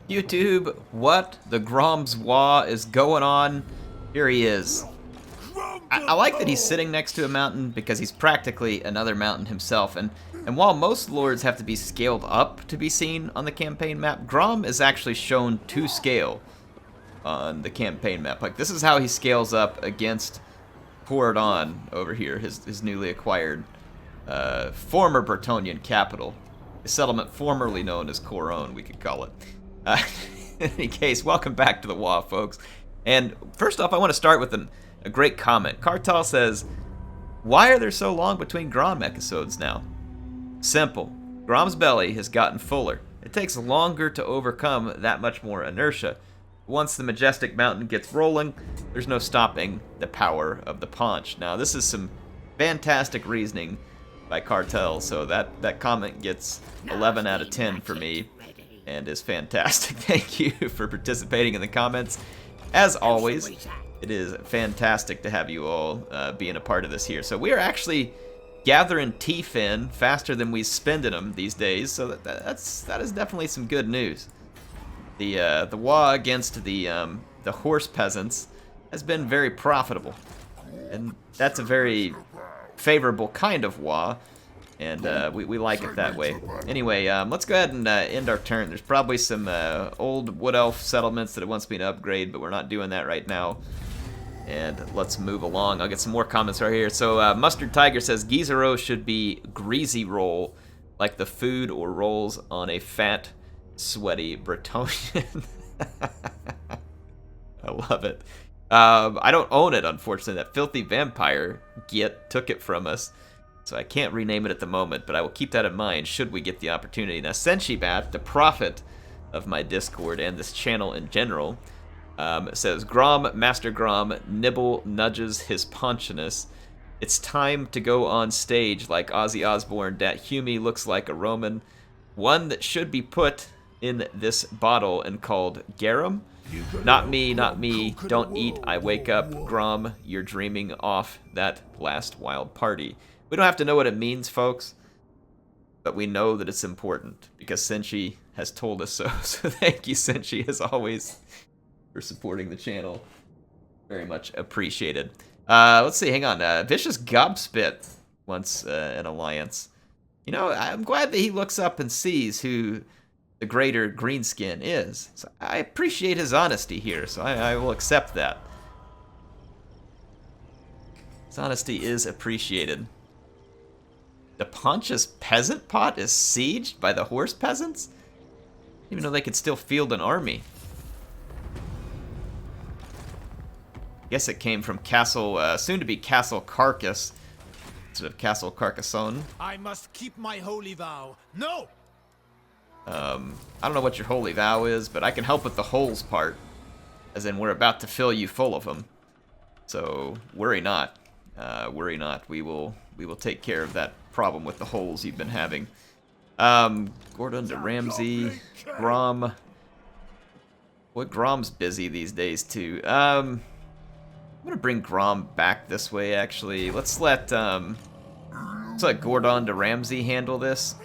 YouTube, what the Grom's Wa is going on? Here he is. I like that he's sitting next to a mountain because he's practically another mountain himself. And while most lords have to be scaled up to be seen on the campaign map, Grom is actually shown to scale on the campaign map. Like, this is how he scales up against Coradon over here, his newly acquired former Bretonnian capital. A settlement formerly known as Coron, we could call it. In any case, welcome back to the WA, folks. And first off, I want to start with a great comment. Kartal says, why are there so long between Grom episodes now? Simple. Grom's belly has gotten fuller. It takes longer to overcome that much more inertia. Once the majestic mountain gets rolling, there's no stopping the power of the paunch. Now, this is some fantastic reasoning by Kartal, so that comment gets 11 out of 10 for me and is fantastic. Thank you for participating in the comments. As always, it is fantastic to have you all being a part of this here. So we are actually gathering teeth in faster than we spending them these days, so that is definitely some good news. The WA against the horse peasants has been very profitable, and that's a very favorable kind of WA, and we like it that way. Anyway, let's go ahead and end our turn. There's probably some old wood elf settlements that it wants me to upgrade, but we're not doing that right now. And let's move along. I'll get some more comments right here. So Mustard Tiger says, Gizero should be greasy roll, like the food or rolls on a fat, sweaty Bretonnian. I love it. I don't own it, unfortunately. That filthy vampire took it from us, so I can't rename it at the moment, but I will keep that in mind should we get the opportunity. Now, Senchibat, the prophet of my Discord and this channel in general, says, Grom, Master Grom, nibble nudges his paunchiness. It's time to go on stage like Ozzy Osbourne. Dat Hume looks like a Roman. One that should be put in this bottle and called Garum. Not me, not me. Don't eat, I wake up. Grom, you're dreaming off that last wild party. We don't have to know what it means, folks, but we know that it's important because Senshi has told us so. So thank you, Senshi, as always, for supporting the channel. Very much appreciated. Let's see, hang on. Vicious Gobspit wants an alliance. You know, I'm glad that he looks up and sees who the greater Greenskin is. So I appreciate his honesty here, so I will accept that. His honesty is appreciated. The Pontius peasant pot is sieged by the horse peasants? Even though they could still field an army. Guess it came from Castle, soon to be Castle Carcass, instead of Castle Carcassonne. I must keep my holy vow. No! I don't know what your holy vow is, but I can help with the holes part. As in, we're about to fill you full of them. So, worry not. Worry not. We will take care of that problem with the holes you've been having. Gordon to Ramsey. Grom. Boy, Grom's busy these days, too. I'm gonna bring Grom back this way, actually. Let's let Gordon to Ramsey handle this.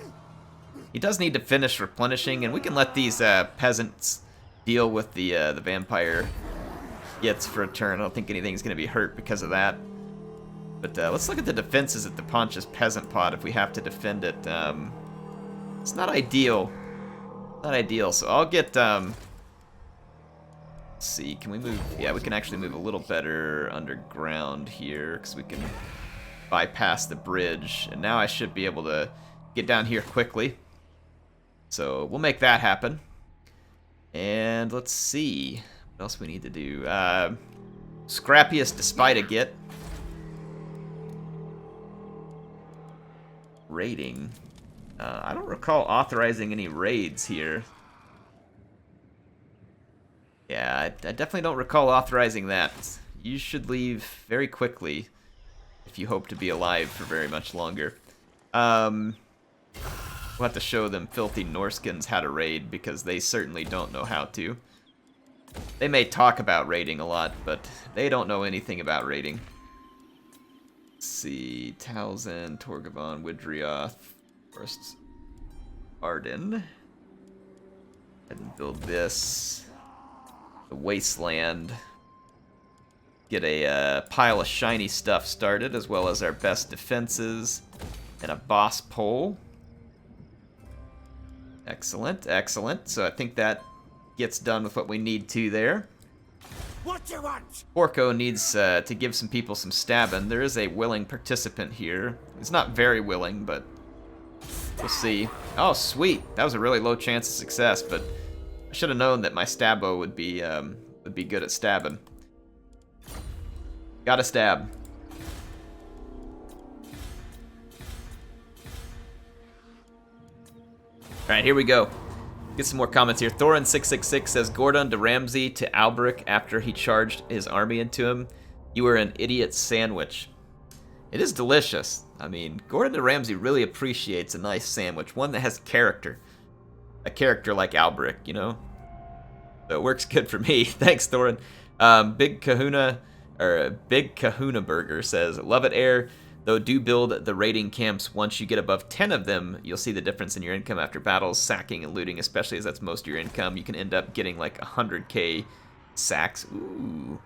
He does need to finish replenishing, and we can let these peasants deal with the vampire gets for a turn. I don't think anything's going to be hurt because of that. But let's look at the defenses at the Pontius peasant pot if we have to defend it. It's not ideal. Not ideal, so I'll get... let's see, can we move... Yeah, we can actually move a little better underground here, because we can bypass the bridge. And now I should be able to get down here quickly. So we'll make that happen. And let's see what else we need to do. Scrappiest despite a git. Raiding. I don't recall authorizing any raids here. Yeah, I definitely don't recall authorizing that. You should leave very quickly if you hope to be alive for very much longer. We'll have to show them filthy Norskins how to raid, because they certainly don't know how to. They may talk about raiding a lot, but they don't know anything about raiding. Let's see, Talzin, Torgavon, Widrioth, Forest Arden. And build this. The wasteland. Get a pile of shiny stuff started, as well as our best defenses. And a boss pole. Excellent, excellent. So I think that gets done with what we need to there. What you want? Orko needs to give some people some stabbing. There is a willing participant here. He's not very willing, but we'll see. Oh, sweet. That was a really low chance of success, but I should have known that my stabbo would be good at stabbing. Gotta stab. Alright, here we go. Get some more comments here. Thorin666 says, Gordon to Ramsay to Alberic after he charged his army into him. You were an idiot sandwich. It is delicious. I mean, Gordon to Ramsay really appreciates a nice sandwich. One that has character. A character like Alberic, you know? So it works good for me. Thanks, Thorin. Big Kahuna Burger says, love it, Air. Though do build the raiding camps. Once you get above 10 of them, you'll see the difference in your income after battles, sacking and looting, especially as that's most of your income. You can end up getting like 100k sacks. Ooh,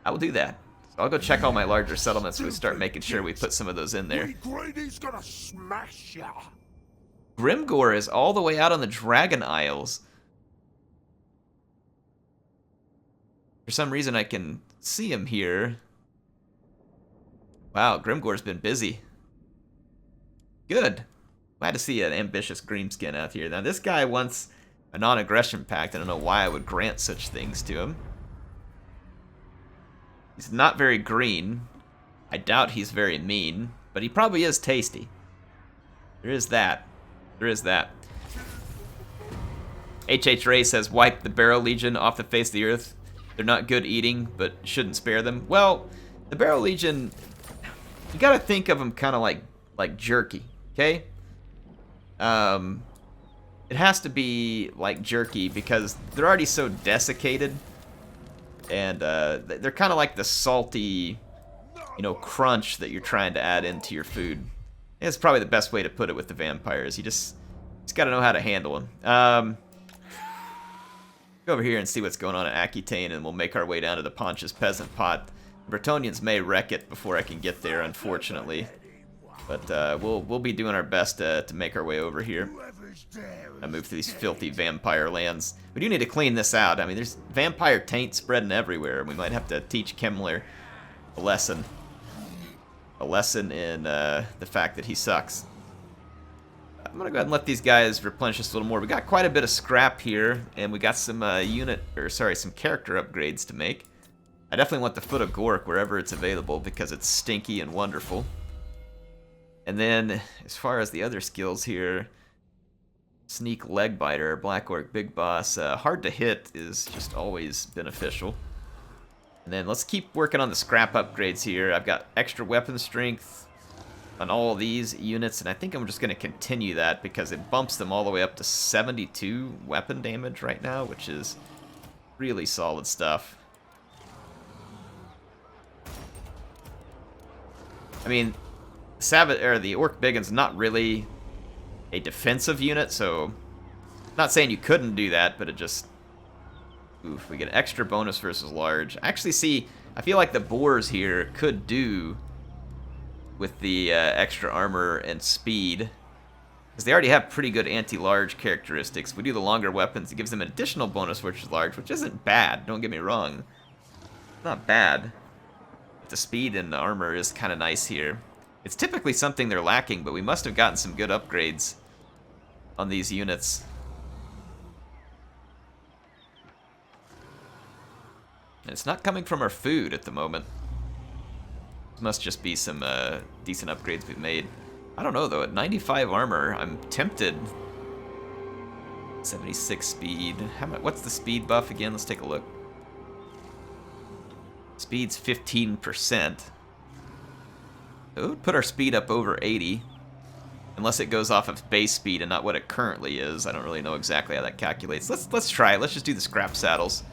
I will do that. So I'll go check all my larger settlements so we start making sure we put some of those in there. Gonna smash ya. Grimgor is all the way out on the Dragon Isles. For some reason I can see him here. Wow, Grimgor's been busy. Good. Glad to see an ambitious Greenskin out here. Now, this guy wants a non-aggression pact. I don't know why I would grant such things to him. He's not very green. I doubt he's very mean, but he probably is tasty. There is that. There is that. HH Ray says, wipe the Barrow Legion off the face of the earth. They're not good eating, but shouldn't spare them. Well, the Barrow Legion... You gotta think of them kind of like jerky, okay? It has to be like jerky because they're already so desiccated, and they're kind of like the salty, you know, crunch that you're trying to add into your food. It's probably the best way to put it with the vampires. You just gotta know how to handle them. Go over here and see what's going on at Aquitaine, and we'll make our way down to the Pontius Peasant pot. Bretonnians may wreck it before I can get there, unfortunately. But we'll be doing our best to make our way over here. I move through these filthy vampire lands. We do need to clean this out. I mean, there's vampire taint spreading everywhere. We might have to teach Kemmler a lesson. A lesson in the fact that he sucks. I'm gonna go ahead and let these guys replenish us a little more. We got quite a bit of scrap here, and we got some some character upgrades to make. I definitely want the Foot of Gork wherever it's available because it's stinky and wonderful. And then, as far as the other skills here, Sneak Leg Biter, Black Orc Big Boss, hard to hit is just always beneficial. And then let's keep working on the scrap upgrades here. I've got extra weapon strength on all of these units, and I think I'm just going to continue that because it bumps them all the way up to 72 weapon damage right now, which is really solid stuff. I mean, the Orc Biggin's not really a defensive unit, so not saying you couldn't do that, but it just... Oof, we get extra bonus versus large. Actually, I feel like the boars here could do with the extra armor and speed, because they already have pretty good anti-large characteristics. We do the longer weapons, it gives them an additional bonus versus large, which isn't bad, don't get me wrong. Not bad. The speed and the armor is kind of nice here. It's typically something they're lacking, but we must have gotten some good upgrades on these units. And it's not coming from our food at the moment. It must just be some decent upgrades we've made. I don't know, though. At 95 armor, I'm tempted. 76 speed. What's the speed buff again? Let's take a look. Speed's 15%. It would put our speed up over 80. Unless it goes off of base speed and not what it currently is. I don't really know exactly how that calculates. Let's try it. Let's just do the scrap saddles.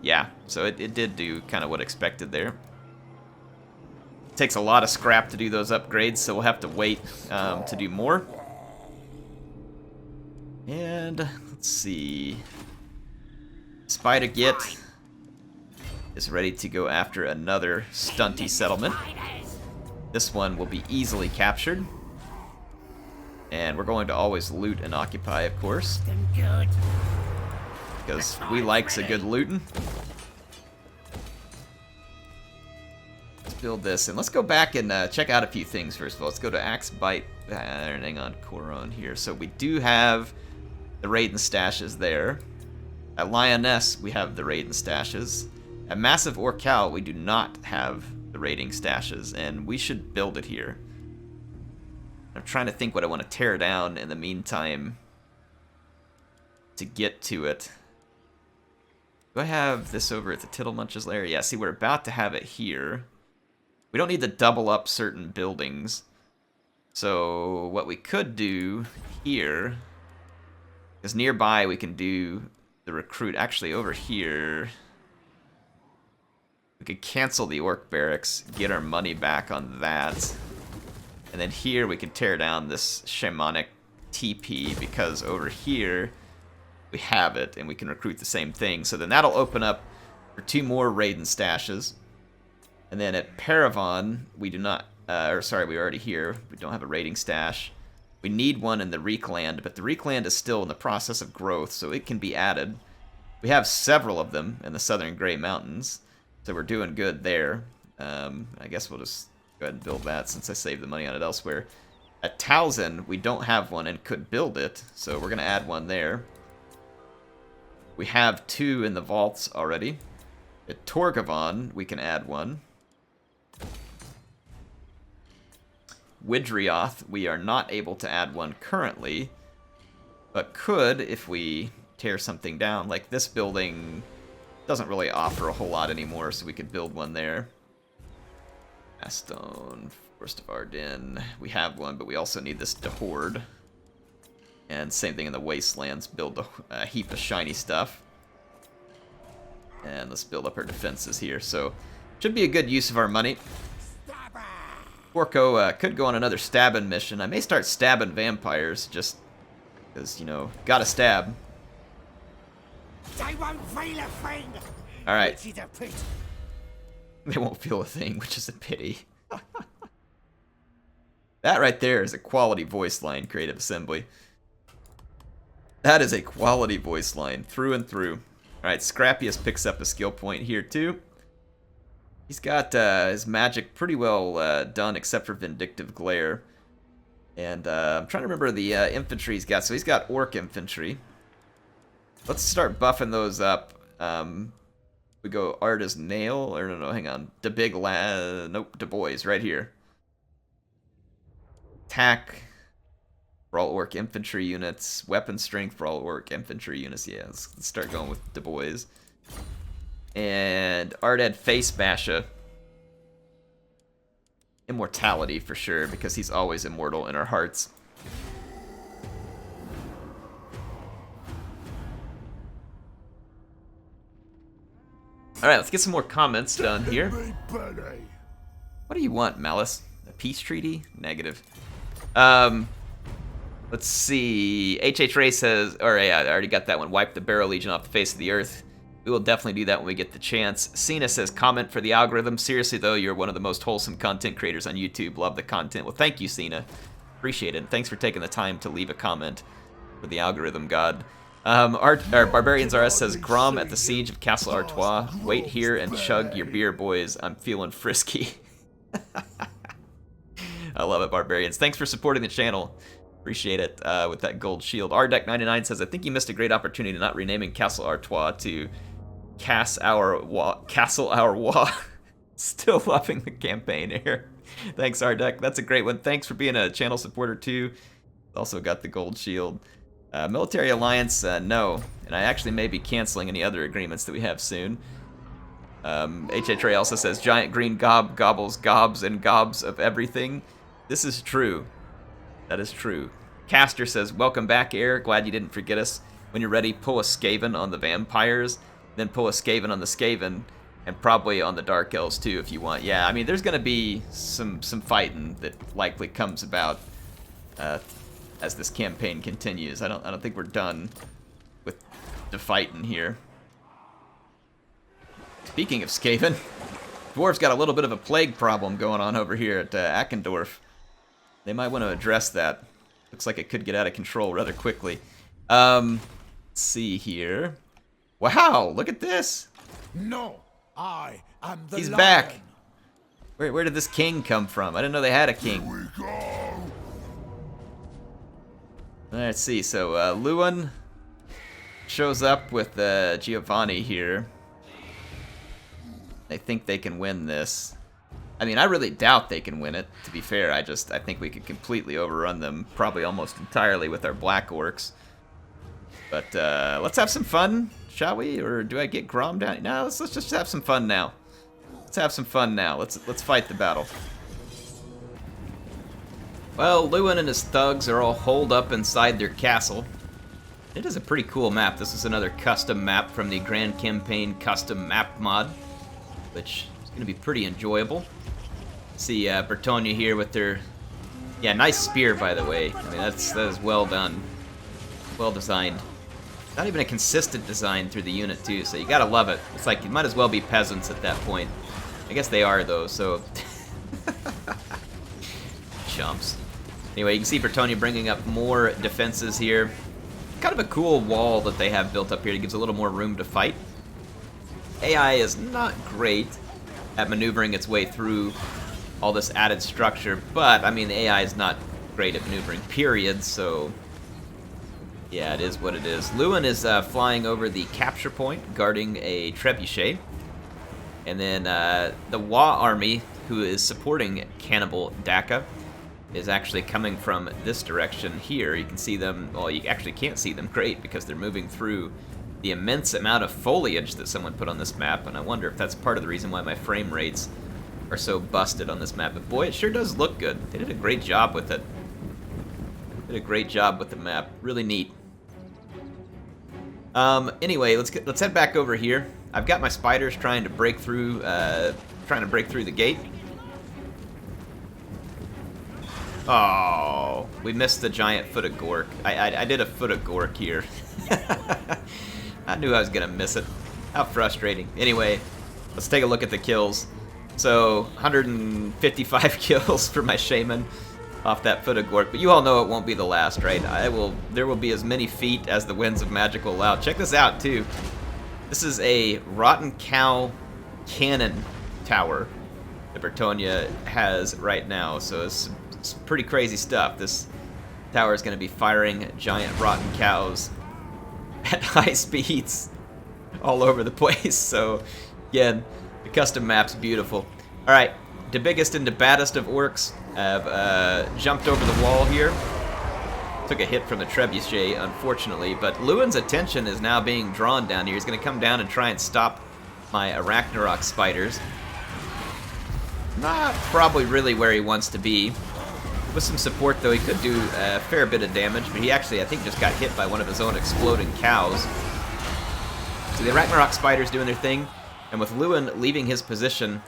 Yeah, so it did do kind of what expected there. It takes a lot of scrap to do those upgrades, so we'll have to wait to do more. And let's see. Spider Git is ready to go after another stunty settlement. This one will be easily captured. And we're going to always loot and occupy, of course. Because we likes a good looting. Let's build this. And let's go back and check out a few things first of all. Let's go to Axe Bite. Hang on, Coron here. So we do have the raid and stashes there. At Lioness, we have the raid and stashes. At Massive Orcal, we do not have the raiding stashes, and we should build it here. I'm trying to think what I want to tear down in the meantime to get to it. Do I have this over at the Tittlemunch's lair? Yeah, see, we're about to have it here. We don't need to double up certain buildings. So what we could do here is nearby we can do the recruit. Actually, over here, we could cancel the Orc Barracks, get our money back on that. And then here we can tear down this Shamanic TP because over here we have it and we can recruit the same thing. So then that'll open up for 2 more Raiden stashes. And then at Paravon, we do not, or sorry, we're already here. We don't have a raiding stash. We need one in the Reekland, but the Reekland is still in the process of growth, so it can be added. We have several of them in the Southern Grey Mountains, so we're doing good there. I guess we'll just go ahead and build that since I saved the money on it elsewhere. At Towson, we don't have one and could build it, so we're going to add one there. We have 2 in the vaults already. At Torgavon, we can add one. Widrioth, we are not able to add one currently, but could if we tear something down. Like this building doesn't really offer a whole lot anymore, so we could build one there. Astone, Forest of Arden, we have one, but we also need this to hoard. And same thing in the Wastelands, build a heap of shiny stuff. And let's build up our defenses here, so should be a good use of our money. Orko could go on another stabbing mission. I may start stabbing vampires, just because, you know, gotta stab. They won't feel a thing. Alright. Which is a pity. They won't feel a thing, which is a pity. That right there is a quality voice line, Creative Assembly. That is a quality voice line, through and through. Alright, Scrappiest picks up a skill point here, too. He's got his magic pretty well done, except for Vindictive Glare. And I'm trying to remember the infantry he's got. So he's got Orc Infantry. Let's start buffing those up. We go Arda's Nail, or no, hang on. The big nope, the boys, right here. Attack for all Orc Infantry units. Weapon Strength for all Orc Infantry units. Yeah, let's start going with the boys. And Ardad Face Basha. Immortality for sure, because he's always immortal in our hearts. Alright, let's get some more comments done here. What do you want, Malice? A peace treaty? Negative. Let's see. HH Ray says, or yeah, I already got that one. Wipe the Barrow Legion off the face of the earth. We will definitely do that when we get the chance. Cena says, comment for the algorithm. Seriously, though, you're one of the most wholesome content creators on YouTube. Love the content. Well, thank you, Cena. Appreciate it. Thanks for taking the time to leave a comment for the algorithm god. Barbarians RS says, Grom at the siege of Castle Artois. Wait here and chug your beer, boys. I'm feeling frisky. I love it, Barbarians. Thanks for supporting the channel. Appreciate it with that gold shield. Rdeck99 says, I think you missed a great opportunity not renaming Castle Artois to Castle Our Still loving the campaign here. Thanks, Rdeck. That's a great one. Thanks for being a channel supporter, too. Also got the gold shield. Military Alliance, no. And I actually may be canceling any other agreements that we have soon. HH Ray also says, giant green gob gobbles gobs and gobs of everything. This is true. That is true. Caster says, welcome back, Air. Glad you didn't forget us. When you're ready, pull a Skaven on the vampires, then pull a Skaven on the Skaven, and probably on the Dark Elves too if you want. Yeah, I mean, there's going to be some fighting that likely comes about as this campaign continues. I don't think we're done with the fighting here. Speaking of Skaven, Dwarves got a little bit of a plague problem going on over here at Ackendorf. They might want to address that. Looks like it could get out of control rather quickly. Let's see here. Wow, look at this. No, I am the He's lion. back. Where did this king come from? I didn't know they had a king. Here we go. Let's see, so Lewin shows up with Giovanni here. They think they can win this. I mean, I really doubt they can win it, to be fair. I think we could completely overrun them, probably almost entirely with our black orcs. But let's have some fun, shall we? Or do I get Grom down? No, let's just have some fun now. Let's have some fun now. Let's fight the battle. Well, Lewin and his thugs are all holed up inside their castle. It is a pretty cool map. This is another custom map from the Grand Campaign custom map mod, which is going to be pretty enjoyable. See Bertonia here with their, yeah, nice spear, by the way. I mean, that is well done, well designed. Not even a consistent design through the unit too, so you gotta love it. It's like you might as well be peasants at that point. I guess they are though, so chumps. Anyway, you can see Bertonia bringing up more defenses here. Kind of a cool wall that they have built up here. It gives a little more room to fight. AI is not great at maneuvering its way through all this added structure, but I mean the AI is not great at maneuvering, period, so yeah, it is what it is. Lewin is flying over the capture point, guarding a trebuchet. And then the Wa army, who is supporting Cannibal Daka, is actually coming from this direction here. You can see them, well, you actually can't see them great because they're moving through the immense amount of foliage that someone put on this map, and I wonder if that's part of the reason why my frame rates are so busted on this map. But boy, it sure does look good. They did a great job with it. Did a great job with the map. Really neat. Anyway, let's head back over here. I've got my spiders trying to break through the gate. Oh, we missed the giant foot of Gork. I did a foot of Gork here. I knew I was gonna miss it. How frustrating. Anyway, let's take a look at the kills. So 155 kills for my shaman off that foot of Gork, but you all know it won't be the last, right? There will be as many feet as the winds of magic will allow. Check this out too. This is a rotten cow cannon tower that Bertonia has right now, so it's pretty crazy stuff. This tower is going to be firing giant rotten cows at high speeds all over the place. So again, the custom map's beautiful. All right, the biggest and the baddest of orcs have jumped over the wall here. Took a hit from the trebuchet, unfortunately, but Lewin's attention is now being drawn down here. He's going to come down and try and stop my Arachnarok spiders. Not probably really where he wants to be. With some support, though, he could do a fair bit of damage, but he actually, I think, just got hit by one of his own exploding cows. So the Arachnarok spiders doing their thing, and with Lewin leaving his position,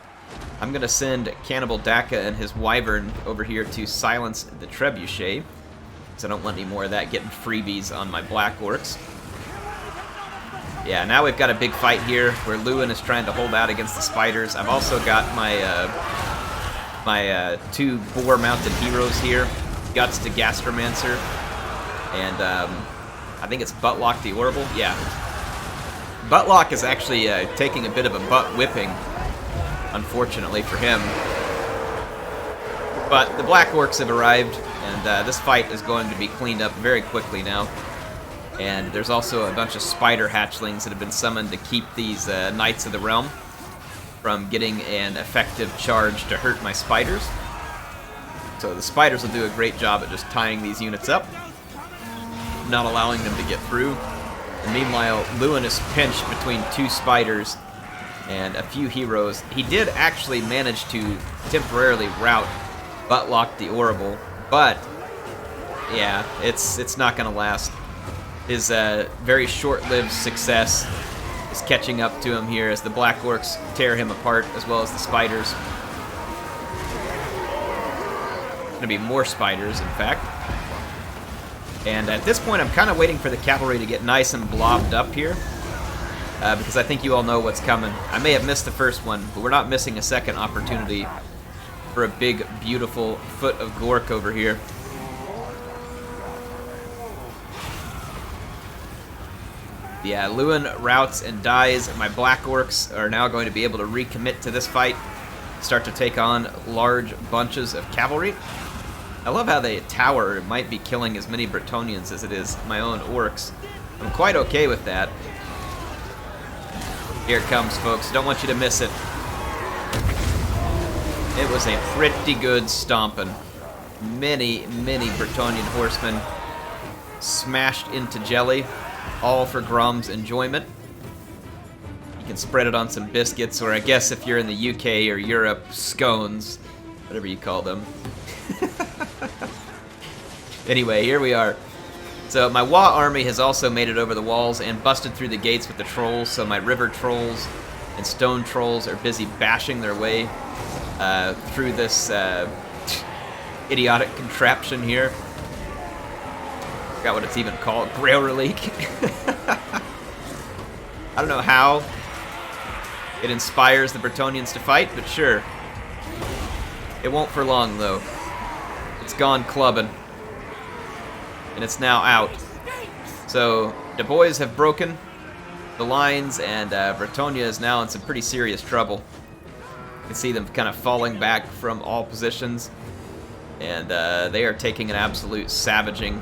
I'm going to send Cannibal Daka and his wyvern over here to silence the trebuchet, because I don't want any more of that getting freebies on my black orcs. Yeah, now we've got a big fight here where Lewin is trying to hold out against the spiders. I've also got my two boar-mounted heroes here, Guts the Gastromancer, and I think it's Buttlock the Orbital. Yeah. Buttlock is actually taking a bit of a butt whipping, unfortunately for him. But the Black Orcs have arrived, and this fight is going to be cleaned up very quickly now. And there's also a bunch of spider hatchlings that have been summoned to keep these Knights of the Realm from getting an effective charge to hurt my spiders. So the spiders will do a great job at just tying these units up, not allowing them to get through. And meanwhile, Lewin is pinched between two spiders and a few heroes. He did actually manage to temporarily rout Buttlock the Orbital, but yeah, it's not going to last. His very short-lived success is catching up to him here as the Black Orcs tear him apart, as well as the spiders. Going to be more spiders, in fact. And at this point, I'm kind of waiting for the cavalry to get nice and blobbed up here, because I think you all know what's coming. I may have missed the first one, but we're not missing a second opportunity for a big, beautiful foot of Gork over here. Yeah, Lewin routs and dies. My black orcs are now going to be able to recommit to this fight, start to take on large bunches of cavalry. I love how the tower might be killing as many Bretonnians as it is my own orcs. I'm quite okay with that. Here it comes, folks. Don't want you to miss it. It was a pretty good stomping. Many, many Bretonnian horsemen smashed into jelly, all for Grom's enjoyment. You can spread it on some biscuits, or I guess if you're in the UK or Europe, scones, whatever you call them. Anyway, here we are. So my Wa army has also made it over the walls and busted through the gates with the trolls, so my river trolls and stone trolls are busy bashing their way through this idiotic contraption here. Forgot what it's even called. Grail Relic. I don't know how it inspires the Bretonnians to fight, but sure. It won't for long, though. It's gone clubbing. And it's now out. So, the boys have broken the lines, and Bretonnia is now in some pretty serious trouble. You can see them kind of falling back from all positions, and they are taking an absolute savaging.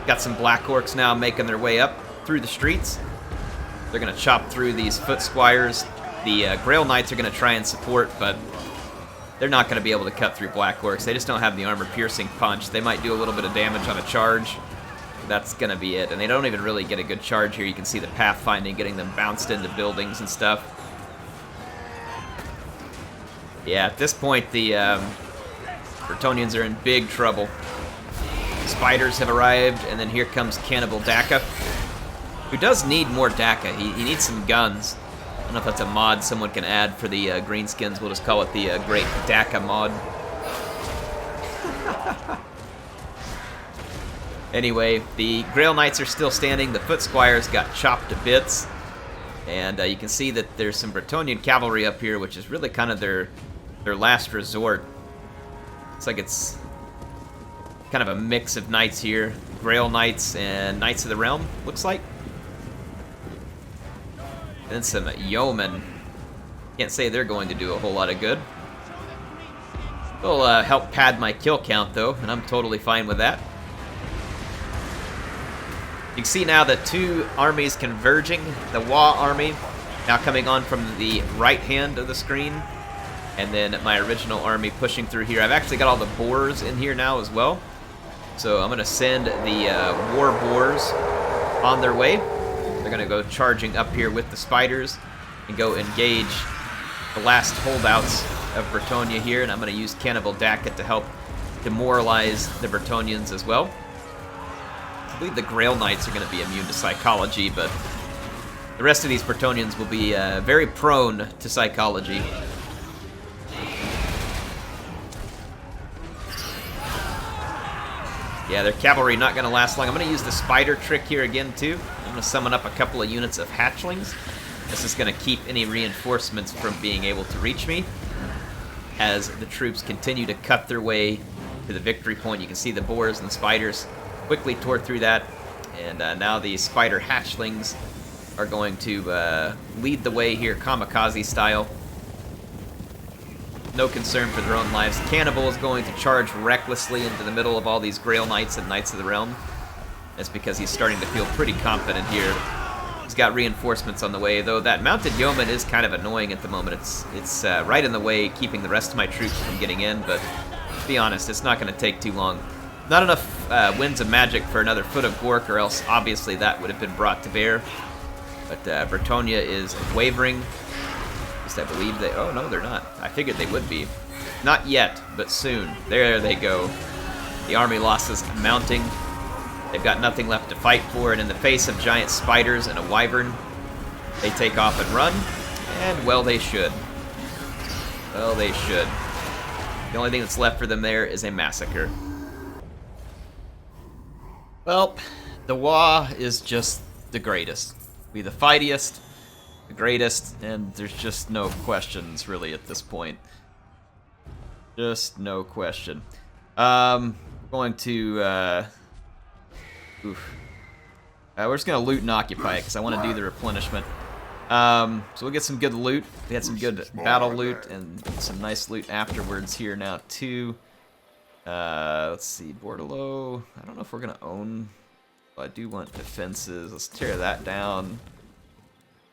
Got some black orcs now making their way up through the streets. They're going to chop through these foot squires. The Grail Knights are going to try and support, but they're not going to be able to cut through black orcs. They just don't have the armor-piercing punch. They might do a little bit of damage on a charge. That's going to be it. And they don't even really get a good charge here. You can see the pathfinding getting them bounced into buildings and stuff. Yeah, at this point, the Bretonnians are in big trouble. Spiders have arrived, and then here comes Cannibal Daka, who does need more Daka. He needs some guns. I don't know if that's a mod someone can add for the greenskins. We'll just call it the Great Daka mod. Anyway, the Grail Knights are still standing. The Foot Squires got chopped to bits. And you can see that there's some Bretonnian cavalry up here, which is really kind of their last resort. It's like it's kind of a mix of knights here. Grail Knights and Knights of the Realm, looks like. Then some yeomen. Can't say they're going to do a whole lot of good. They'll help pad my kill count, though, and I'm totally fine with that. You can see now the two armies converging. The Wa army now coming on from the right hand of the screen, and then my original army pushing through here. I've actually got all the boars in here now as well. So I'm going to send the war boars on their way. They're going to go charging up here with the spiders and go engage the last holdouts of Bretonnia here. And I'm going to use Cannibal Daka to help demoralize the Bretonnians as well. I believe the Grail Knights are going to be immune to psychology, but the rest of these Bretonnians will be very prone to psychology. Yeah, their cavalry not going to last long. I'm going to use the spider trick here again, too. I'm going to summon up a couple of units of hatchlings. This is going to keep any reinforcements from being able to reach me as the troops continue to cut their way to the victory point. You can see the boars and the spiders quickly tore through that, and now the spider hatchlings are going to lead the way here, kamikaze style. No concern for their own lives. Cannibal is going to charge recklessly into the middle of all these Grail Knights and Knights of the Realm. That's because he's starting to feel pretty confident here. He's got reinforcements on the way, though that mounted yeoman is kind of annoying at the moment. It's right in the way, keeping the rest of my troops from getting in, but to be honest, it's not going to take too long. Not enough winds of magic for another foot of Gork, or else obviously that would have been brought to bear. But Bretonnia is wavering. I believe they... Oh, no, they're not. I figured they would be. Not yet, but soon. There they go. The army losses mounting. They've got nothing left to fight for, and in the face of giant spiders and a wyvern, they take off and run, and, well, they should. Well, they should. The only thing that's left for them there is a massacre. Well, the WA is just the greatest. Be the fightiest, the greatest, and there's just no questions really at this point. Just no question. Going to we're just gonna loot and occupy it because I want to do the replenishment. So we'll get some good loot. We had some good battle loot and some nice loot afterwards here now too. Let's see, Bordello. I don't know if we're gonna own. Well, I do want defenses. Let's tear that down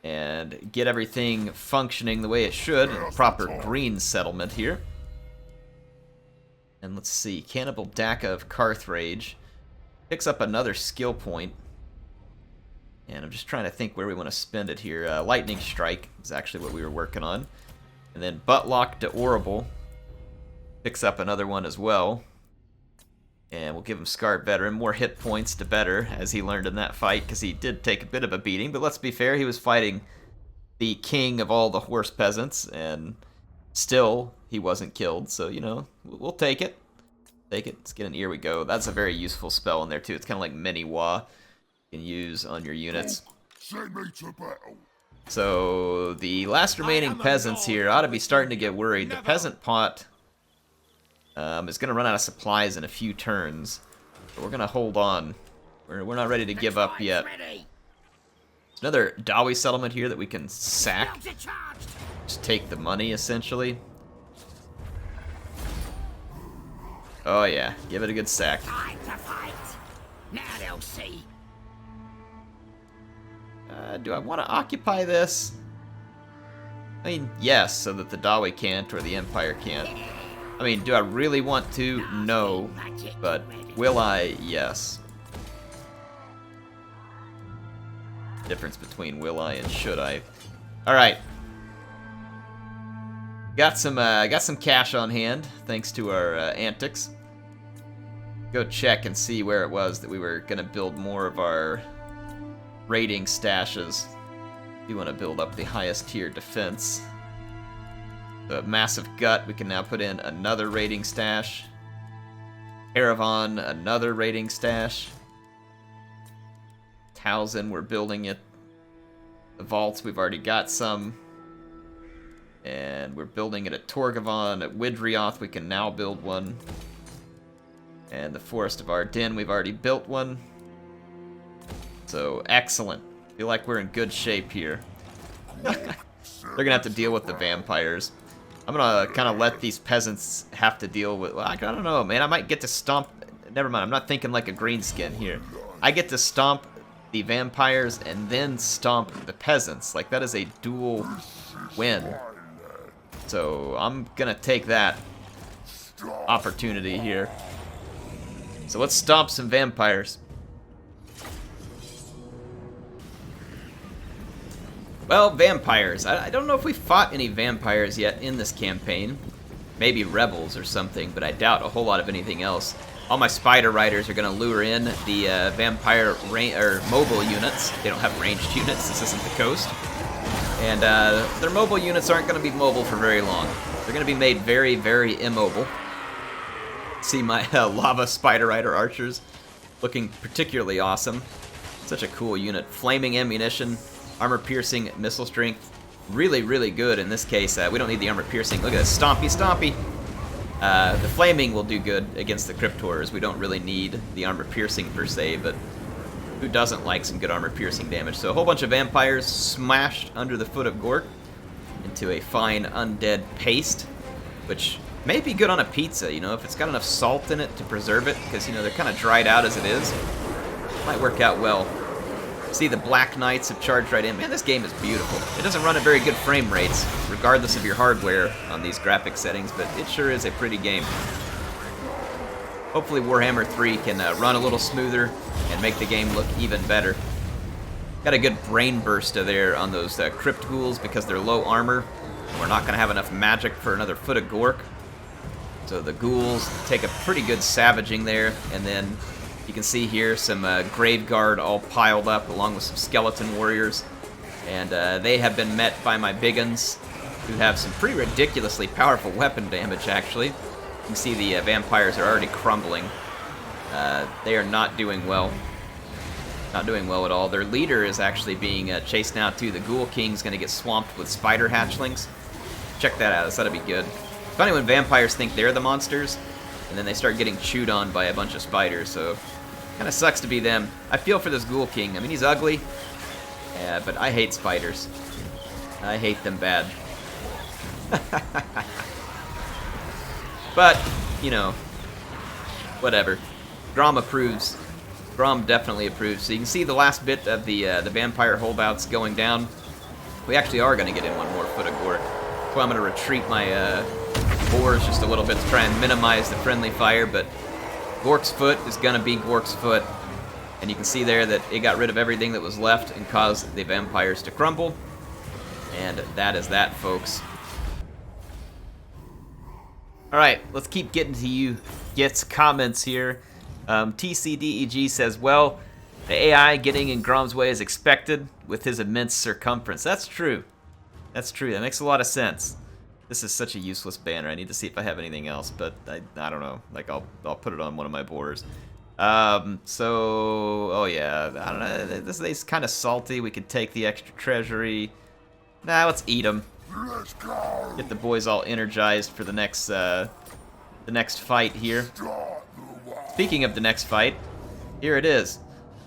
and get everything functioning the way it should. Proper green settlement here. And let's see, Cannibal Daka of Carthage picks up another skill point. And I'm just trying to think where we want to spend it here. Lightning Strike is actually what we were working on. And then Buttlock de Orrible picks up another one as well. And we'll give him Scarred Veteran, more hit points to better, as he learned in that fight, because he did take a bit of a beating. But let's be fair, he was fighting the king of all the horse peasants, and still he wasn't killed. So, you know, we'll take it. Take it. Let's get an Here We Go. That's a very useful spell in there, too. It's kind of like mini Wa you can use on your units. Send me to battle. So, the last remaining peasants here ought to be starting to get worried. The peasant pot is going to run out of supplies in a few turns. But we're going to hold on. We're not ready to give up yet. There's another Dawi settlement here that we can sack. Just take the money, essentially. Oh yeah, give it a good sack. Time to fight. Now they'll see. Do I want to occupy this? I mean, yes, so that the Dawi can't or the Empire can't. I mean, do I really want to? No. But will I? Yes. Difference between will I and should I. Alright. Got some cash on hand, thanks to our antics. Go check and see where it was that we were gonna build more of our raiding stashes. We want to build up the highest tier defense. The massive gut, we can now put in another raiding stash. Caravan, another raiding stash. Towson, we're building it. The vaults, we've already got some. And we're building it at Torgavon. At Widrioth, we can now build one. And the Forest of Ardennes, we've already built one. So, excellent. Feel like we're in good shape here. They're gonna have to deal with the vampires. I'm gonna kind of let these peasants have to deal with... Well, I don't know, man. I might get to stomp... Never mind, I'm not thinking like a greenskin here. I get to stomp the vampires and then stomp the peasants. Like, that is a dual win. So, I'm gonna take that opportunity here. So let's stomp some vampires. Well, vampires. I don't know if we fought any vampires yet in this campaign. Maybe rebels or something, but I doubt a whole lot of anything else. All my spider riders are going to lure in the vampire mobile units. They don't have ranged units. This isn't the coast. And their mobile units aren't going to be mobile for very long. They're going to be made very, very immobile. See my lava spider rider archers looking particularly awesome. Such a cool unit. Flaming ammunition. Armor piercing, missile strength, really, really good in this case. We don't need the armor piercing. Look at this, stompy, stompy. The flaming will do good against the cryptors. We don't really need the armor piercing per se, but who doesn't like some good armor piercing damage? So a whole bunch of vampires smashed under the foot of Gork into a fine undead paste, which may be good on a pizza, you know, if it's got enough salt in it to preserve it, because, you know, they're kind of dried out as it is. Might work out well. See, the Black Knights have charged right in. Man, this game is beautiful. It doesn't run at very good frame rates, regardless of your hardware on these graphic settings, but it sure is a pretty game. Hopefully Warhammer 3 can run a little smoother and make the game look even better. Got a good brain burster there on those crypt ghouls because they're low armor. We're not going to have enough magic for another foot of Gork. So the ghouls take a pretty good savaging there, and then you can see here some Grave Guard all piled up along with some skeleton warriors. And they have been met by my big uns, who have some pretty ridiculously powerful weapon damage, actually. You can see the vampires are already crumbling. They are not doing well. Not doing well at all. Their leader is actually being chased now too. The Ghoul King's gonna get swamped with spider hatchlings. Check that out, that'll be good. It's funny when vampires think they're the monsters, and then they start getting chewed on by a bunch of spiders, so kinda sucks to be them. I feel for this Ghoul King. I mean, he's ugly, but I hate spiders. I hate them bad. But, you know, whatever. Grom approves. Grom definitely approves. So you can see the last bit of the vampire holdouts going down. We actually are going to get in one more foot of Gork. So I'm going to retreat my boars just a little bit to try and minimize the friendly fire, but Gork's foot is going to be Gork's foot. And you can see there that it got rid of everything that was left and caused the vampires to crumble. And that is that, folks. Alright, let's keep getting to you Get's comments here. TCDEG says, well, the AI getting in Grom's way is expected with his immense circumference. That's true. That's true. That makes a lot of sense. This is such a useless banner. I need to see if I have anything else, but I don't know. Like, I'll put it on one of my boars. Oh yeah, I don't know. This is kind of salty. We could take the extra treasury. Nah, let's eat them. Let's go. Get the boys all energized for the next fight here. Speaking of the next fight, here it is.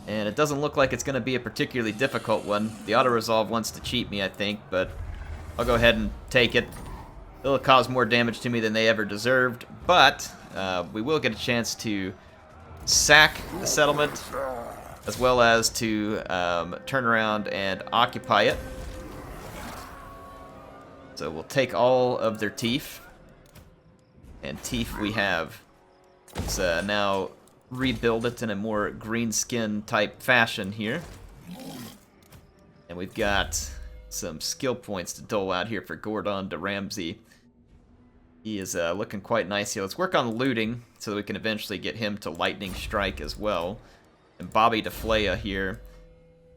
And it doesn't look like it's going to be a particularly difficult one. The auto-resolve wants to cheat me, I think, but I'll go ahead and take it. It'll cause more damage to me than they ever deserved, but we will get a chance to sack the settlement, as well as to turn around and occupy it. So we'll take all of their teeth. And teeth we have. Let's now rebuild it in a more green skin type fashion here. And we've got some skill points to dole out here for Gordon de Ramsey. He is looking quite nice here. Let's work on looting so that we can eventually get him to lightning strike as well. And Bobby DeFlea here.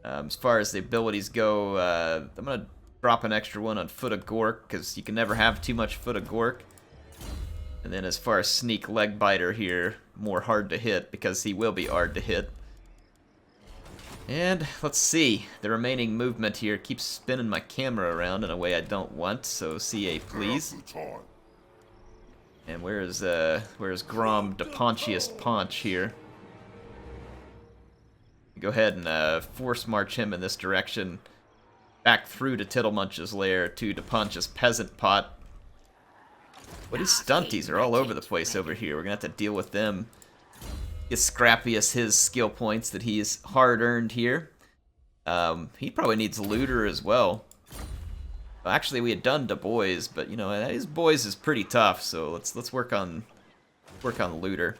As far as the abilities go, I'm going to drop an extra one on Foot of Gork, because you can never have too much Foot of Gork. And then as far as Sneak Leg Biter here, more hard to hit, because he will be hard to hit. And let's see, the remaining movement here keeps spinning my camera around in a way I don't want, so CA please. And where's Grom de Ponchiest Paunch here? Go ahead and force march him in this direction, back through to Tittlemunch's lair to DePonch's peasant pot. What these stunties are all over the place over here. We're gonna have to deal with them. Get Scrappius his skill points that he's hard earned here. He probably needs looter as well. Actually, we had done the boyz, but you know his boyz is pretty tough. So let's work on looter.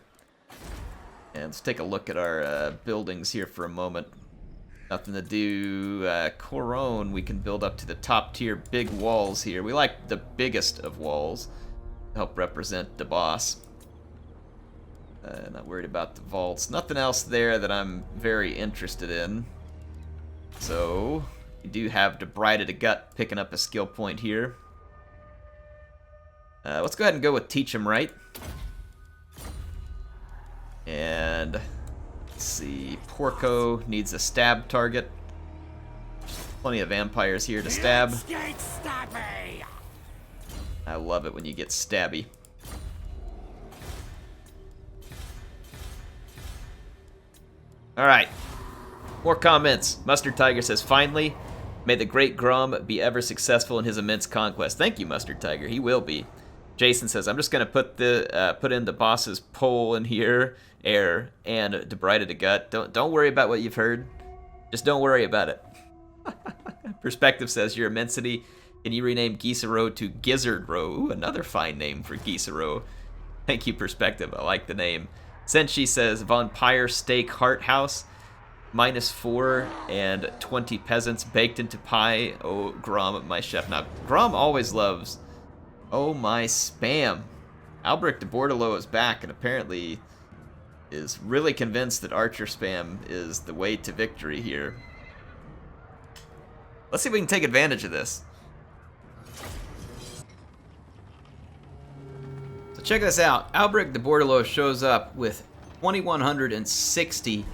And let's take a look at our buildings here for a moment. Nothing to do. Coron, we can build up to the top tier big walls here. We like the biggest of walls to help represent the boss. Not worried about the vaults. Nothing else there that I'm very interested in. So, we do have Debrided Gut picking up a skill point here. Let's go ahead and go with Teach 'em Right. And let's see, Porco needs a stab target. Plenty of vampires here to stab. Let's get stabby. I love it when you get stabby. Alright, more comments. Mustard Tiger says, finally, may the great Grom be ever successful in his immense conquest. Thank you, Mustard Tiger, he will be. Jason says, I'm just going to put in the boss's poll in here, air, and Debrided Gut. Don't worry about what you've heard. Just don't worry about it. Perspective says, your immensity, can you rename Gisaro to Gizzardro? Ooh, another fine name for Gisaro. Thank you, Perspective, I like the name. Senshi says, Vampire Steak Heart House, -4 and 20 peasants baked into pie. Oh, Grom, my chef. Now, Grom always loves, oh my spam. Albrecht de Bordelot is back and apparently is really convinced that Archer spam is the way to victory here. Let's see if we can take advantage of this. So check this out. Albrecht de Bordelot shows up with 2,160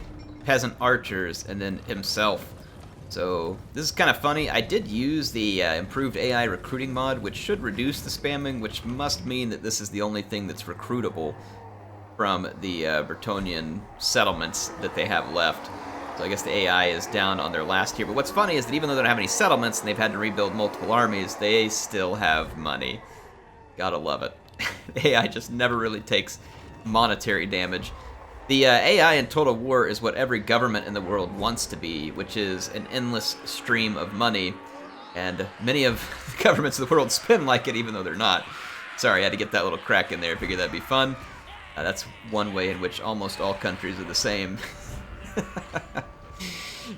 peasant archers, and then himself. So this is kind of funny. I did use the improved AI recruiting mod, which should reduce the spamming, which must mean that this is the only thing that's recruitable from the Bretonnian settlements that they have left. So I guess the AI is down on their last tier. But what's funny is that even though they don't have any settlements and they've had to rebuild multiple armies, they still have money. Gotta love it. The AI just never really takes monetary damage. The AI in Total War is what every government in the world wants to be, which is an endless stream of money. And many of the governments of the world spin like it, even though they're not. Sorry, I had to get that little crack in there. I figured that'd be fun. That's one way in which almost all countries are the same.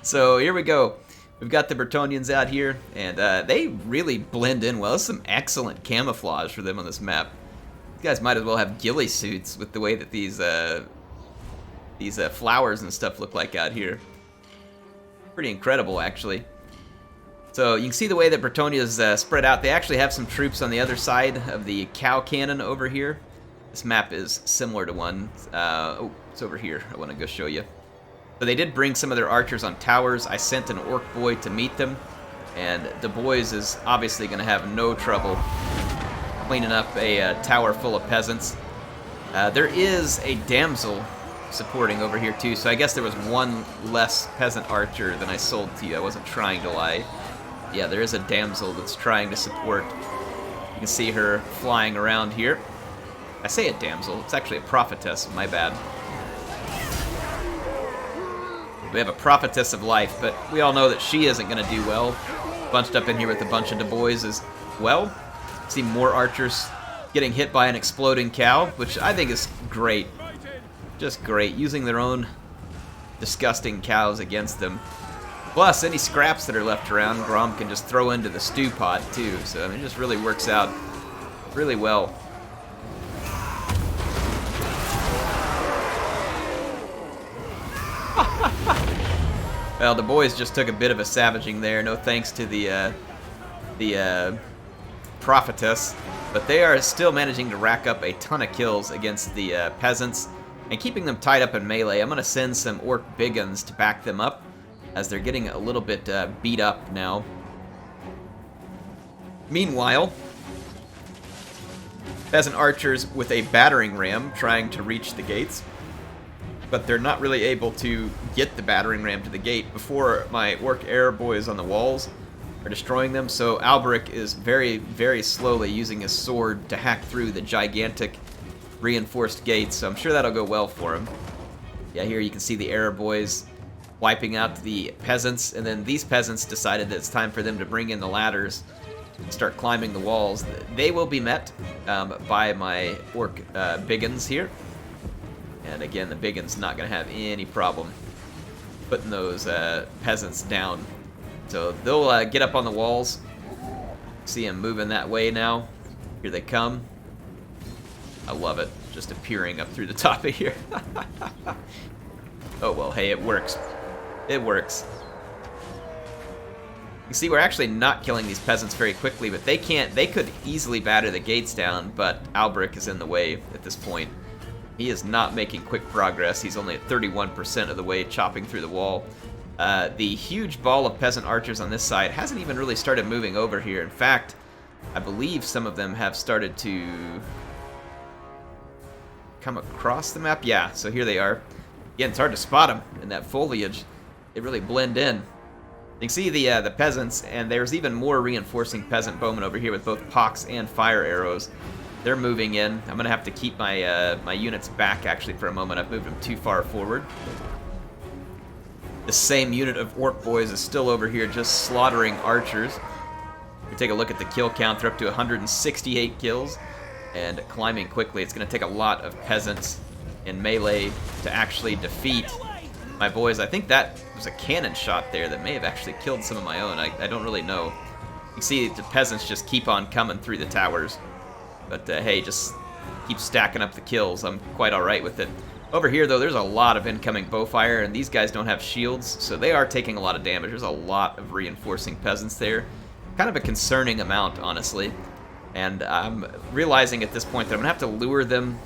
So here we go. We've got the Bretonnians out here, and they really blend in well. There's some excellent camouflage for them on this map. These guys might as well have ghillie suits with the way that these flowers and stuff look like out here. Pretty incredible, actually. So you can see the way that Bretonia's spread out. They actually have some troops on the other side of the cow cannon over here. This map is similar to one. Oh, it's over here. I want to go show you. So they did bring some of their archers on towers. I sent an orc boy to meet them, and the boyz is obviously going to have no trouble cleaning up a tower full of peasants. There is a damsel supporting over here too, so I guess there was one less peasant archer than I sold to you. I wasn't trying to lie. Yeah, there is a damsel that's trying to support. You can see her flying around here. I say a damsel, it's actually a prophetess, my bad. We have a prophetess of life, but we all know that she isn't going to do well. Bunched up in here with a bunch of boyz as well. See more archers getting hit by an exploding cow, which I think is great. Just great, using their own disgusting cows against them. Plus, any scraps that are left around, Grom can just throw into the stew pot too. So I mean, it just really works out really well. Well, the boyz just took a bit of a savaging there. No thanks to the prophetess, but they are still managing to rack up a ton of kills against the peasants and keeping them tied up in melee. I'm going to send some orc biggins to back them up as they're getting a little bit beat up now. Meanwhile, peasant archers with a battering ram trying to reach the gates, but they're not really able to get the battering ram to the gate before my orc air boys on the walls are destroying them. So Alberic is very, very slowly using his sword to hack through the gigantic reinforced gates, so I'm sure that'll go well for him. Yeah, here you can see the air boys wiping out the peasants, and then these peasants decided that it's time for them to bring in the ladders and start climbing the walls. They will be met by my orc biggins here. And again, the biggins not going to have any problem putting those peasants down. So they'll get up on the walls. See them moving that way now. Here they come. I love it. Just appearing up through the top of here. Oh well, hey, it works. It works. You see, we're actually not killing these peasants very quickly, but they can't. They could easily batter the gates down, but Alberic is in the way at this point. He is not making quick progress. He's only at 31% of the way chopping through the wall. The huge ball of peasant archers on this side hasn't even really started moving over here. In fact, I believe some of them have started to come across the map. Yeah, so here they are. Again, it's hard to spot them in that foliage. They really blend in. You can see the peasants, and there's even more reinforcing peasant bowmen over here with both pox and fire arrows. They're moving in. I'm going to have to keep my my units back, actually, for a moment. I've moved them too far forward. The same unit of orc boys is still over here just slaughtering archers. If we take a look at the kill count, they're up to 168 kills and climbing quickly. It's going to take a lot of peasants in melee to actually defeat my boys. I think that was a cannon shot there that may have actually killed some of my own. I don't really know. You can see the peasants just keep on coming through the towers. But hey, just keep stacking up the kills. I'm quite alright with it. Over here, though, there's a lot of incoming bowfire, and these guys don't have shields, so they are taking a lot of damage. There's a lot of reinforcing peasants there. Kind of a concerning amount, honestly. And I'm realizing at this point that I'm going to have to lure them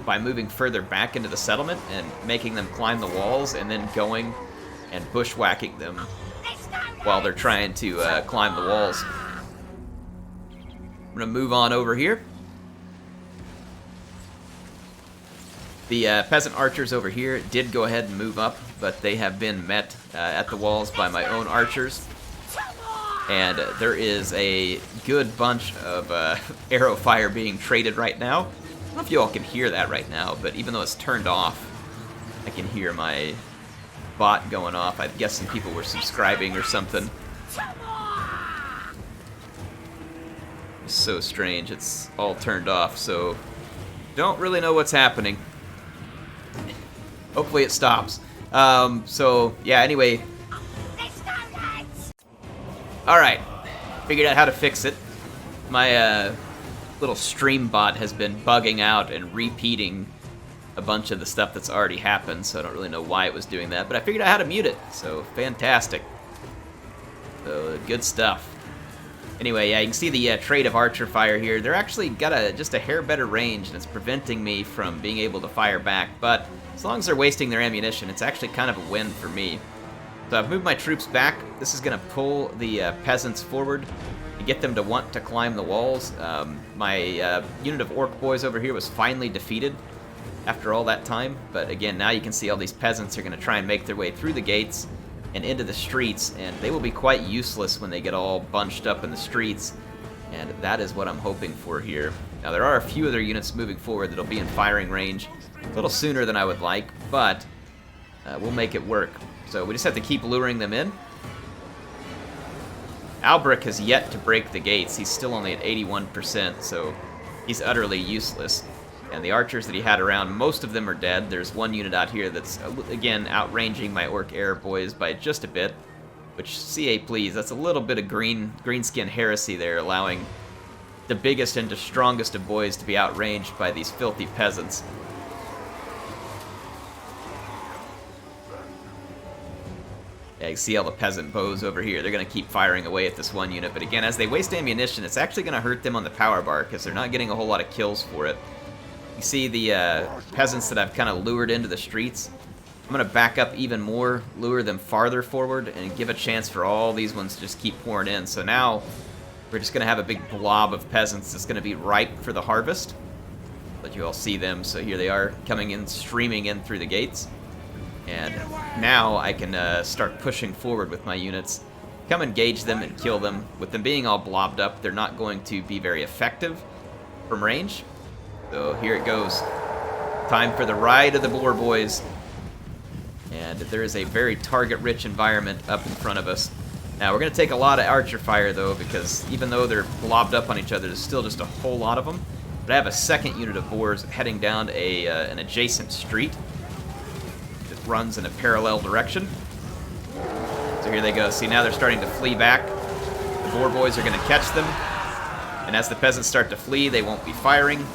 by moving further back into the settlement and making them climb the walls and then going and bushwhacking them while they're trying to climb the walls. I'm going to move on over here. The peasant archers over here did go ahead and move up, but they have been met at the walls by my own archers. And there is a good bunch of arrow fire being traded right now. I don't know if you all can hear that right now, but even though it's turned off, I can hear my bot going off. I guess some people were subscribing or something. It's so strange. It's all turned off, so don't really know what's happening. Hopefully it stops. So, yeah, anyway. Alright. Figured out how to fix it. My little stream bot has been bugging out and repeating a bunch of the stuff that's already happened, so I don't really know why it was doing that, but I figured out how to mute it, so fantastic. So, good stuff. Anyway, yeah, you can see the trait of archer fire here. They're actually got just a hair better range, and it's preventing me from being able to fire back, but as long as they're wasting their ammunition, it's actually kind of a win for me. So I've moved my troops back. This is going to pull the peasants forward to get them to want to climb the walls. My unit of orc boys over here was finally defeated after all that time, but again, now you can see all these peasants are going to try and make their way through the gates and into the streets, and they will be quite useless when they get all bunched up in the streets, and that is what I'm hoping for here. Now, there are a few other units moving forward that'll be in firing range a little sooner than I would like, but we'll make it work. So we just have to keep luring them in. Albrecht has yet to break the gates. He's still only at 81%, so he's utterly useless. And the archers that he had around, most of them are dead. There's one unit out here that's, again, outranging my orc air boys by just a bit. Which, CA please, that's a little bit of greenskin heresy there, allowing the biggest and the strongest of boys to be outranged by these filthy peasants. Yeah, you see all the peasant bows over here. They're going to keep firing away at this one unit. But again, as they waste ammunition, it's actually going to hurt them on the power bar, because they're not getting a whole lot of kills for it. You see the peasants that I've kind of lured into the streets. I'm going to back up even more, lure them farther forward, and give a chance for all these ones to just keep pouring in. So now we're just going to have a big blob of peasants that's going to be ripe for the harvest. Let you all see them. So here they are coming in, streaming in through the gates. And now I can start pushing forward with my units. Come engage them and kill them. With them being all blobbed up, they're not going to be very effective from range. So here it goes. Time for the ride of the boar boys. And there is a very target-rich environment up in front of us. Now, we're going to take a lot of archer fire, though, because even though they're blobbed up on each other, there's still just a whole lot of them. But I have a second unit of boars heading down an adjacent street that runs in a parallel direction. So here they go. See, now they're starting to flee back. The boar boys are going to catch them. And as the peasants start to flee, they won't be firing.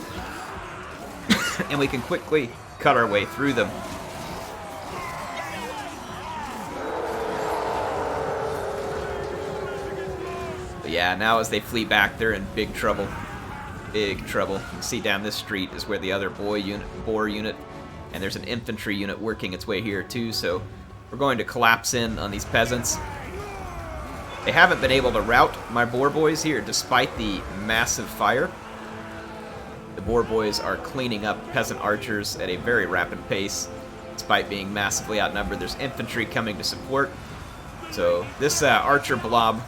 And we can quickly cut our way through them. But yeah, now as they flee back, they're in big trouble. Big trouble. You can see down this street is where the other boar unit, and there's an infantry unit working its way here too, so we're going to collapse in on these peasants. They haven't been able to rout my boar boys here despite the massive fire. The boar boys are cleaning up peasant archers at a very rapid pace, despite being massively outnumbered. There's infantry coming to support. So this archer blob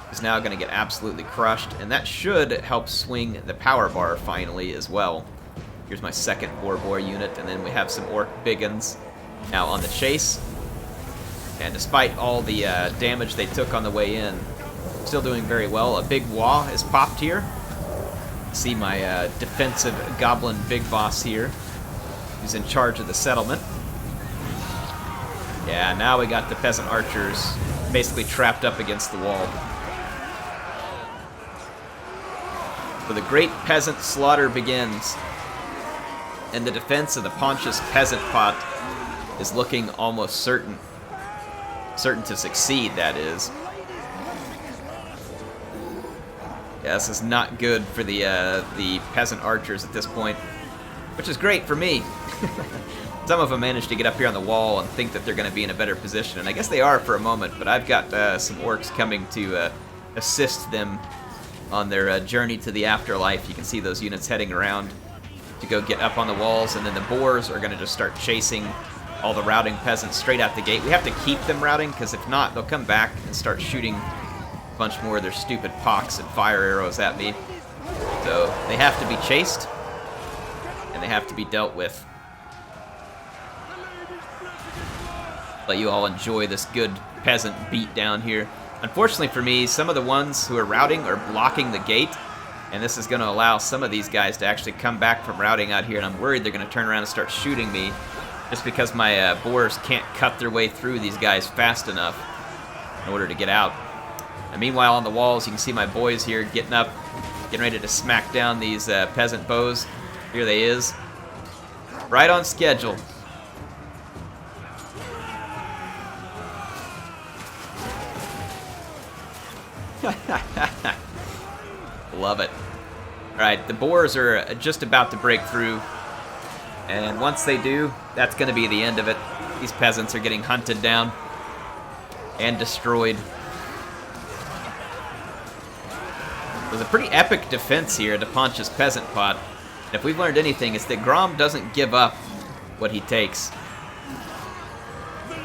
is now going to get absolutely crushed, and that should help swing the power bar finally as well. Here's my second boar unit, and then we have some orc biggins now on the chase. And despite all the damage they took on the way in, still doing very well. A big wah is popped here. See my defensive goblin big boss here, who's in charge of the settlement. Yeah, now we got the peasant archers basically trapped up against the wall. So the great peasant slaughter begins, and the defense of the Pontius peasant pot is looking almost certain. Certain to succeed, that is. Yeah, this is not good for the peasant archers at this point. which is great for me. Some of them manage to get up here on the wall and think that they're going to be in a better position, and I guess they are for a moment, but I've got some orcs coming to assist them on their journey to the afterlife. You can see those units heading around to go get up on the walls, and then the boars are going to just start chasing all the routing peasants straight out the gate. We have to keep them routing, because if not, they'll come back and start shooting a bunch more of their stupid pox and fire arrows at me. So they have to be chased, and they have to be dealt with. Let you all enjoy this good peasant beat down here. Unfortunately for me, some of the ones who are routing are blocking the gate, and this is going to allow some of these guys to actually come back from routing out here, and I'm worried they're going to turn around and start shooting me just because my boars can't cut their way through these guys fast enough in order to get out. And meanwhile, on the walls, you can see my boys here getting up, getting ready to smack down these peasant bows. Here they is. Right on schedule. Love it. Alright, the boars are just about to break through, and once they do, that's going to be the end of it. These peasants are getting hunted down and destroyed. It was a pretty epic defense here to Pontius Peasant Pot. And if we've learned anything, it's that Grom doesn't give up what he takes.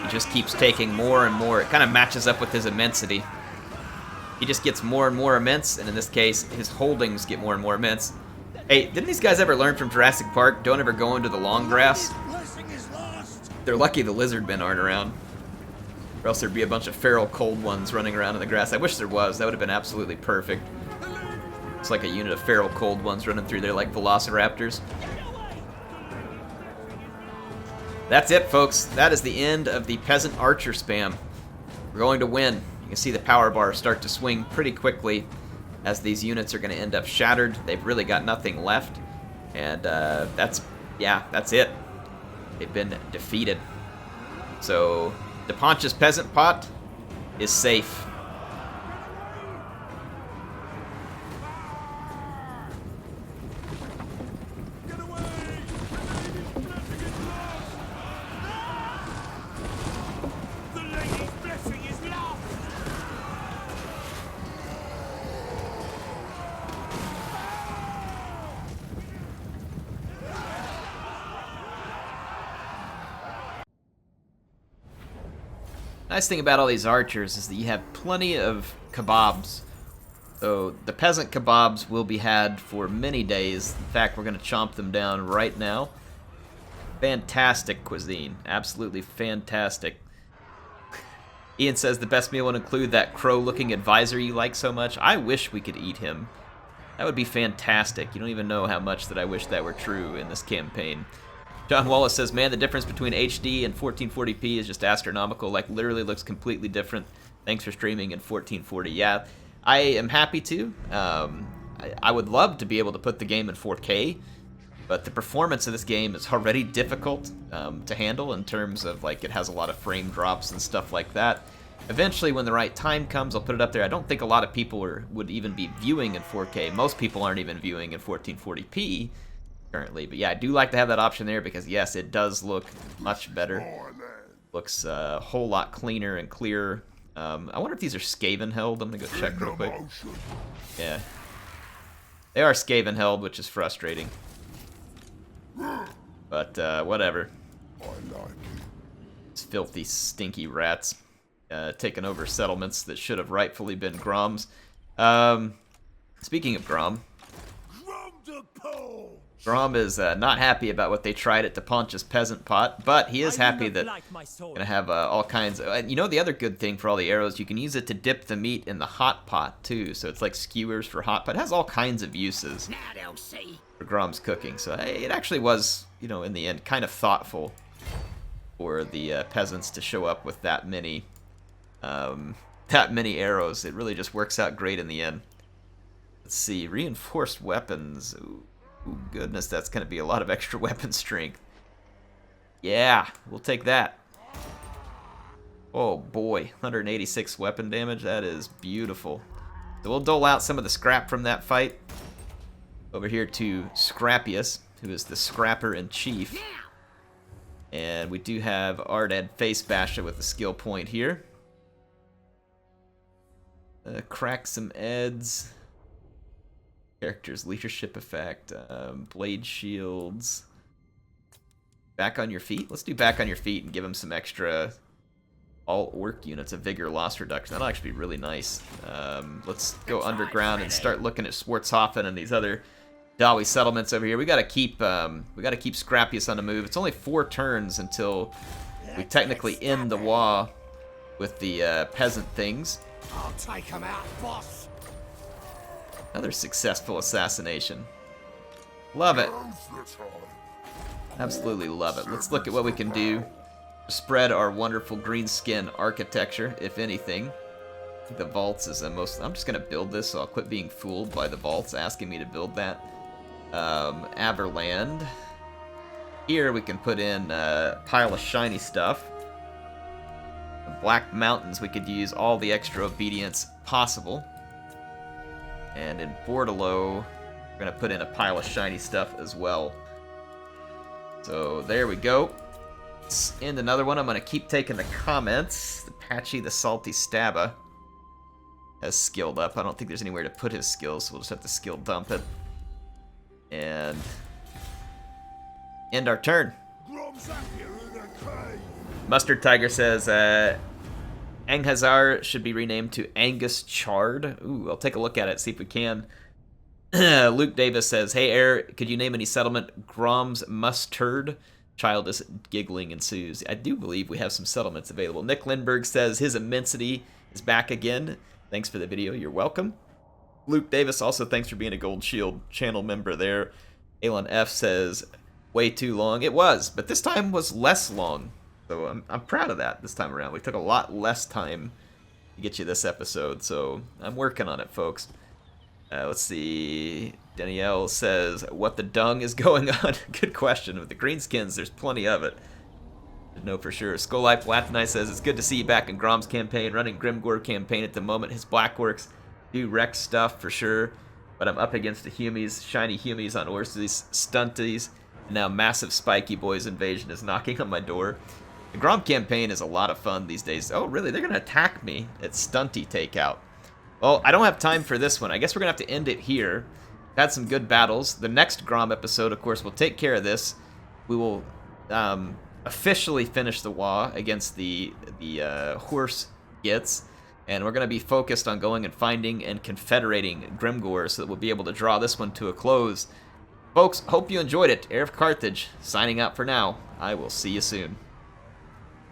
He just keeps taking more and more. It kind of matches up with his immensity. He just gets more and more immense, and in this case, his holdings get more and more immense. Hey, didn't these guys ever learn from Jurassic Park? Don't ever go into the long grass? They're lucky the lizard men aren't around. Or else there'd be a bunch of feral cold ones running around in the grass. I wish there was. That would have been absolutely perfect. It's like a unit of feral cold ones running through there like velociraptors. That's it, folks. That is the end of the peasant archer spam. We're going to win. You can see the power bar start to swing pretty quickly as these units are going to end up shattered. They've really got nothing left. And that's it. They've been defeated. So the Pontius Peasant Pot is safe. Nice thing about all these archers is that you have plenty of kabobs. So the peasant kabobs will be had for many days. In fact, we're going to chomp them down right now. Fantastic cuisine. Absolutely fantastic. Ian says the best meal would include that crow-looking advisor you like so much. I wish we could eat him. That would be fantastic. You don't even know how much that I wish that were true in this campaign. John Wallace says, man, the difference between HD and 1440p is just astronomical. Like, literally looks completely different. Thanks for streaming in 1440. Yeah, I am happy to. I would love to be able to put the game in 4K, but the performance of this game is already difficult to handle in terms of, like, it has a lot of frame drops and stuff like that. Eventually, when the right time comes, I'll put it up there. I don't think a lot of people would even be viewing in 4K. Most people aren't even viewing in 1440p. Currently, but yeah, I do like to have that option there because yes, it does look much better. Looks a whole lot cleaner and clearer. I wonder if these are Skaven held. I'm gonna go check real quick. Yeah, they are Skaven held, which is frustrating. But whatever. It's filthy, stinky rats taking over settlements that should have rightfully been Grom's. Speaking of Grom. Grom is not happy about what they tried at the Pontius Peasant Pot, but he is happy that you're going to have all kinds of... And you know the other good thing for all the arrows, you can use it to dip the meat in the hot pot, too. So it's like skewers for hot pot. It has all kinds of uses for Grom's cooking. So hey, it actually was, you know, in the end, kind of thoughtful for the peasants to show up with that many arrows. It really just works out great in the end. Let's see, reinforced weapons. Ooh, goodness, that's going to be a lot of extra weapon strength. Yeah, we'll take that. Oh boy, 186 weapon damage. That is beautiful. So we'll dole out some of the scrap from that fight over here to Scrapius. who is the Scrapper-in-Chief. And we do have Ardad Face Basha with a skill point here. Crack some Eds. Characters, leadership effect, blade shields. Back on your feet? Let's do back on your feet and give him some extra all orc units of vigor loss reduction. That'll actually be really nice. Let's go underground and start looking at Schwarzhofen and these other Dawi settlements over here. We gotta keep Scrappius on the move. It's only 4 turns until we technically end the WA with the peasant things. I'll take him out, boss. Another successful assassination. Love it. Now's the time. Absolutely love it. Let's look at what we can do to spread our wonderful green skin architecture, if anything. I think the vaults is the most... I'm just going to build this, so I'll quit being fooled by the vaults asking me to build that. Averland. Here we can put in a pile of shiny stuff. The Black Mountains, we could use all the extra obedience possible. And in Bordalo, we're going to put in a pile of shiny stuff as well. So there we go. Let's end another one. I'm going to keep taking the comments. The Patchy, the Salty Stabba has skilled up. I don't think there's anywhere to put his skills, so we'll just have to skill dump it. And end our turn. Grom's up here in the cave. Mustard Tiger says, Anghazar should be renamed to Angus Chard. Ooh, I'll take a look at it, see if we can. Luke Davis says, hey, Air, could you name any settlement Grom's Mustard? Childish giggling ensues. I do believe we have some settlements available. Nick Lindbergh says, his immensity is back again. Thanks for the video. You're welcome. Luke Davis also thanks for being a Gold Shield channel member there. Elon F says, way too long. It was, but this time was less long. So I'm proud of that this time around. We took a lot less time to get you this episode, so I'm working on it, folks. Let's see. Danielle says, what the dung is going on? Good question. With the greenskins, there's plenty of it. Didn't know for sure. Skolai Platinite says, it's good to see you back in Grom's campaign, running Grimgor campaign at the moment. His Blackworks do wreck stuff for sure, but I'm up against the Humies, shiny Humies on Orsies, Stunties, and now massive Spiky Boys invasion is knocking on my door. The Grom campaign is a lot of fun these days. Oh, really? They're going to attack me at Stunty Takeout. Well, I don't have time for this one. I guess we're going to have to end it here. Had some good battles. The next Grom episode, of course, will take care of this. We will officially finish the WA against the horse gits, and we're going to be focused on going and finding and confederating Grimgor so that we'll be able to draw this one to a close. Folks, hope you enjoyed it. HeirofCarthage, signing out for now. I will see you soon.